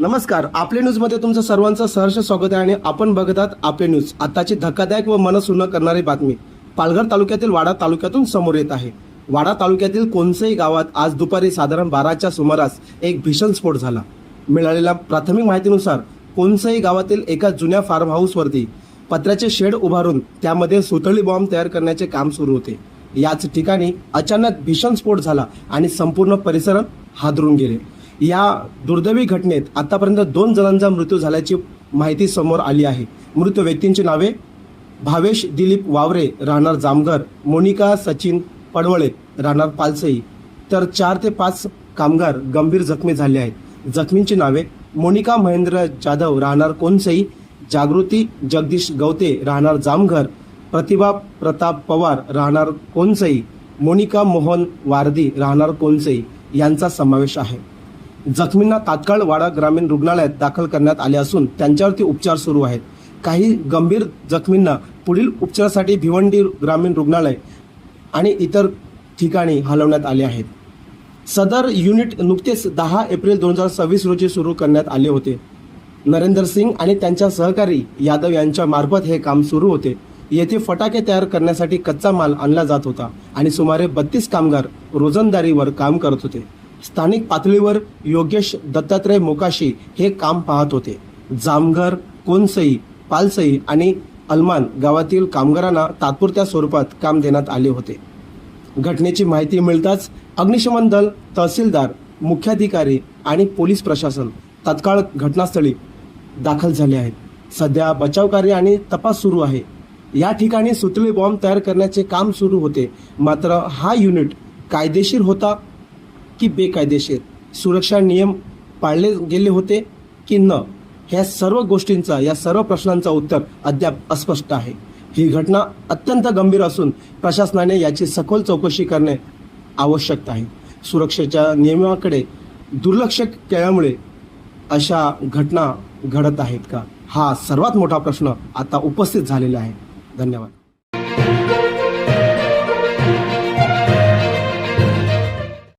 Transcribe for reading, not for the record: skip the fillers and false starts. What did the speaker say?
नमस्कार, आपले न्यूजमध्ये तुमचं सर्वांचं सहर्ष स्वागत आहे आणि आपण बघत आहात आपले न्यूज। आताची धक्कादायक व मनसुन्न करणारी बातमी पालघर तालुक्यातील वाडा तालुक्यातून समोर येत आहे। वाडा तालुक्यातील कोणसई गावात आज दुपारी साधारण 12च्या सुमारास एक भीषण स्फोट झाला। मिळालेल्या प्राथमिक माहितीनुसार कोणसई गावातील एका जुन्या फार्म हाऊसवरती पत्र्याचे शेड उभारून त्यामध्ये सुतळी बॉम्ब तयार करण्याचे काम सुरू होते। याच ठिकाणी अचानक भीषण स्फोट झाला आणि संपूर्ण परिसर हादरून गेले। या दुर्दैवी घटनेत आतापर्यंत 2 जणांचा मृत्यू झाल्याची माहिती समोर आली आहे। मृत व्यक्तींची नावे भावेश दिलीप वावरे राहणार जामघर, मोनिका सचिन पडवळे राहणार पालसई, तर 4 ते 5 कामगार गंभीर जखमी झाले आहेत। जखमींची नावे मोनिका महेंद्र जाधव राहणार कोणसई, जागृती जगदीश गवते राहणार जामघर, प्रतिभा प्रताप पवार राहणार कोणसई, मोनिका मोहन वारदी राहणार कोणसई यांचा समावेश आहे। जखमींना तात्काळ वाडा ग्रामीण रुग्णालयात दाखल करण्यात आले असून त्यांच्यावरती उपचार सुरू आहेत। काही गंभीर जखमींना पुढील उपचारासाठी भिवंडी ग्रामीण रुग्णालय आणि इतर ठिकाणी हलवण्यात आले आहेत। सदर युनिट नुकतेच 10 एप्रिल 2026 रोजी सुरू करण्यात आले होते। नरेंद्र सिंग आणि त्यांच्या सहकारी यादव यांच्या मार्फत हे काम सुरू होते। येथे फटाके तयार करण्यासाठी कच्चा माल आणला जात होता आणि सुमारे 32 कामगार रोजंदारीवर काम करत होते। स्थानिक पातळीवर योगेश दत्तात्रय मोकाशी हे काम पाहत होते। जामघर, कोणसई, पालसई आणि अलमान गावातील कामगारांना तात्पुरत्या स्वरूपात काम देण्यात आले होते। घटनेची माहिती मिळताच अग्निशमन दल, तहसीलदार, मुख्याधिकारी आणि पोलीस प्रशासन तात्काळ घटनास्थळी दाखल झाले आहेत। सध्या बचाव कार्य आणि तपास सुरू आहे। या ठिकाणी सुतळी बॉम्ब तयार करण्याचे काम सुरू होते। मात्र हा युनिट कायदेशीर होता की बेकायदेशीर, सुरक्षा नियम पाळले गेले होते की न, ह्या सर्व गोष्टींचा, या सर्व प्रश्नांचा उत्तर अद्याप अस्पष्ट आहे। ही घटना अत्यंत गंभीर असून प्रशासनाने याची सखोल चौकशी करणे आवश्यक आहे। सुरक्षेच्या नियमाकडे दुर्लक्ष केल्यामुळे अशा घटना घडत आहेत का, हा सर्वात मोठा प्रश्न आता उपस्थित झालेला आहे। धन्यवाद।